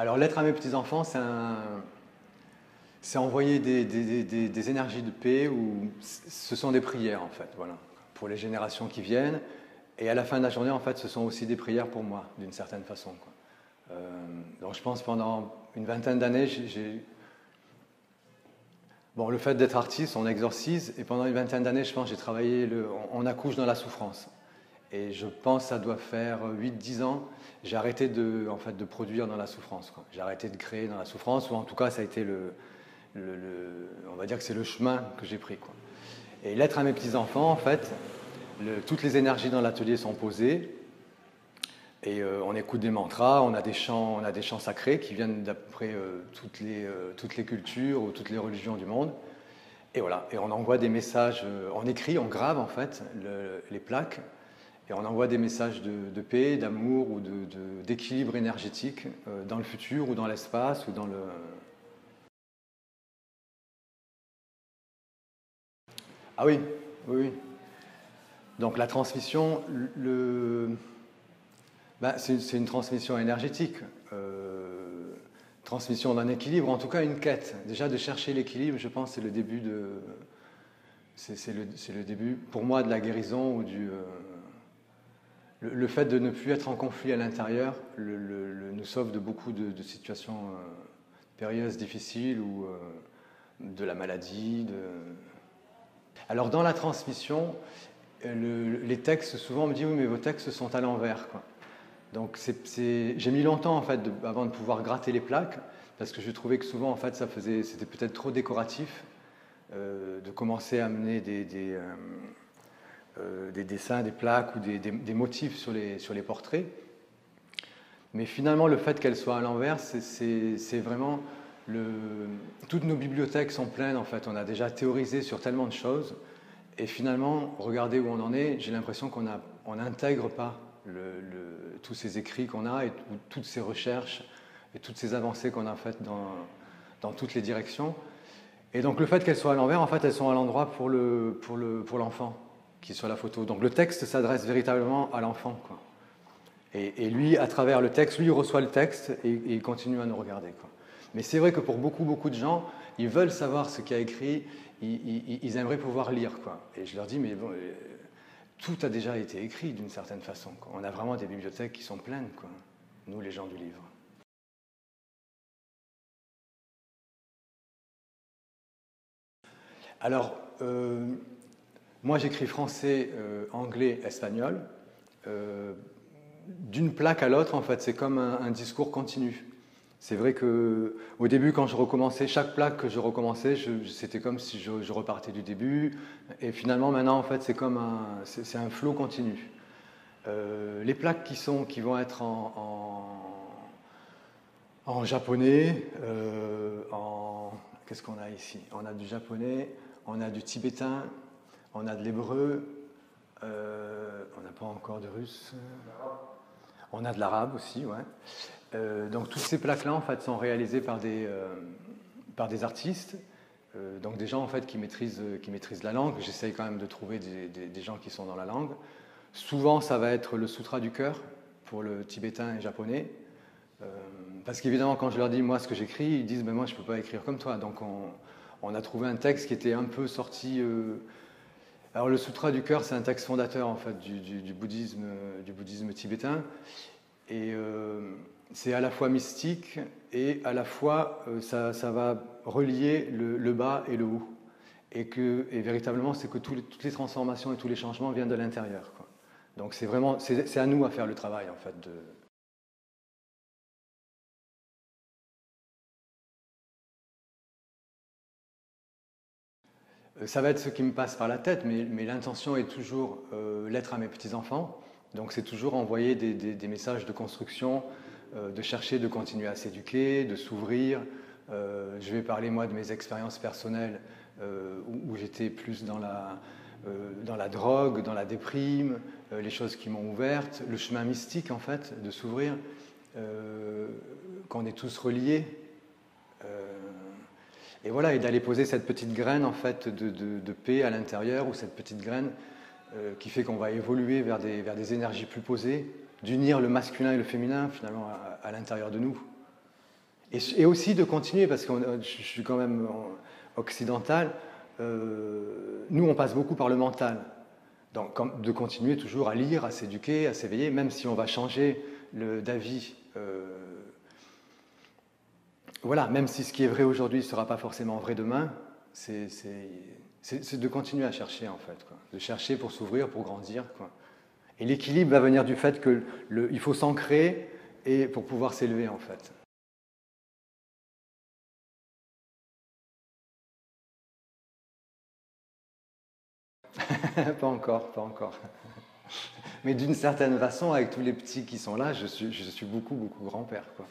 Alors, l'être à mes petits-enfants, c'est envoyer des énergies de paix ou ce sont des prières, en fait, voilà, pour les générations qui viennent. Et à la fin de la journée, en fait, ce sont aussi des prières pour moi, d'une certaine façon, quoi. Donc, je pense pendant une vingtaine d'années, bon, le fait d'être artiste, on exorcise, et pendant une vingtaine d'années, je pense, j'ai travaillé, on accouche dans la souffrance. Et je pense que ça doit faire 8-10 ans, j'ai arrêté en fait, de produire dans la souffrance, quoi. J'ai arrêté de créer dans la souffrance, ou en tout cas, ça a été on va dire que c'est le chemin que j'ai pris, quoi. Et l'être à mes petits-enfants, en fait, toutes les énergies dans l'atelier sont posées, et on écoute des mantras, on a des chants sacrés qui viennent d'après toutes les cultures ou toutes les religions du monde. Et voilà, et on envoie des messages, on écrit, on grave en fait les plaques, et on envoie des messages de paix, d'amour ou d'équilibre énergétique dans le futur ou dans l'espace ou dans le... Ah oui, oui, oui. Donc la transmission, c'est une transmission énergétique, transmission d'un équilibre, en tout cas une quête. Déjà de chercher l'équilibre, je pense, c'est le début c'est le début pour moi de la guérison ou le fait de ne plus être en conflit à l'intérieur nous sauve de beaucoup de situations périlleuses, difficiles ou de la maladie. Alors dans la transmission, les textes, souvent on me dit oui mais vos textes sont à l'envers, quoi. Donc j'ai mis longtemps en fait avant de pouvoir gratter les plaques parce que je trouvais que souvent en fait c'était peut-être trop décoratif de commencer à amener des dessins, des plaques ou des motifs sur les portraits. Mais finalement, le fait qu'elles soient à l'envers, c'est vraiment... Toutes nos bibliothèques sont pleines, en fait. On a déjà théorisé sur tellement de choses. Et finalement, regardez où on en est, j'ai l'impression qu'on n'intègre pas tous ces écrits qu'on a et toutes ces recherches et toutes ces avancées qu'on a faites dans toutes les directions. Et donc le fait qu'elles soient à l'envers, en fait, elles sont à l'endroit pour l'enfant qui est sur la photo. Donc le texte s'adresse véritablement à l'enfant, quoi. Et lui, à travers le texte, lui, il reçoit le texte et il continue à nous regarder, quoi. Mais c'est vrai que pour beaucoup, beaucoup de gens, ils veulent savoir ce qu'il y a écrit, ils aimeraient pouvoir lire, quoi. Et je leur dis, mais bon, tout a déjà été écrit d'une certaine façon, quoi. On a vraiment des bibliothèques qui sont pleines, quoi, nous, les gens du livre. Alors, moi j'écris français, anglais, espagnol. D'une plaque à l'autre, en fait, c'est comme un discours continu. C'est vrai qu'au début, quand je recommençais, chaque plaque que je recommençais, c'était comme si je repartais du début. Et finalement, maintenant, en fait, c'est un flow continu. Les plaques qui vont être en japonais, qu'est-ce qu'on a ici? On a du japonais, on a du tibétain, on a de l'hébreu, on n'a pas encore de russe, on a de l'arabe aussi, ouais. Donc toutes ces plaques-là, en fait, sont réalisées par des artistes, donc des gens en fait qui maîtrisent la langue. J'essaye quand même de trouver des gens qui sont dans la langue. Souvent, ça va être le sutra du cœur pour le tibétain et japonais. Parce qu'évidemment, quand je leur dis moi ce que j'écris, ils disent ben moi je ne peux pas écrire comme toi. Donc on a trouvé un texte qui était un peu sorti. Alors le Sutra du cœur, c'est un texte fondateur en fait du bouddhisme tibétain. Et c'est à la fois mystique et à la fois ça va relier le bas et le haut. Et véritablement, c'est que toutes les transformations et tous les changements viennent de l'intérieur, quoi. Donc c'est à nous à faire le travail en fait Ça va être ce qui me passe par la tête, mais l'intention est toujours l'être à mes petits-enfants. Donc c'est toujours envoyer des messages de construction, de chercher de continuer à s'éduquer, de s'ouvrir. Je vais parler moi de mes expériences personnelles où j'étais plus dans la drogue, dans la déprime, les choses qui m'ont ouverte, le chemin mystique en fait, de s'ouvrir, qu'on est tous reliés. Et voilà, et d'aller poser cette petite graine en fait de paix à l'intérieur, ou cette petite graine qui fait qu'on va évoluer vers des énergies plus posées, d'unir le masculin et le féminin finalement à l'intérieur de nous. Et aussi de continuer, parce que je suis quand même occidental, nous on passe beaucoup par le mental. Donc de continuer toujours à lire, à s'éduquer, à s'éveiller, même si on va changer d'avis. Voilà, même si ce qui est vrai aujourd'hui ne sera pas forcément vrai demain, c'est de continuer à chercher en fait, quoi. De chercher pour s'ouvrir, pour grandir, quoi. Et l'équilibre va venir du fait qu'il faut s'ancrer et pour pouvoir s'élever en fait. Pas encore, pas encore. Mais d'une certaine façon, avec tous les petits qui sont là, je suis beaucoup, beaucoup grand-père, quoi.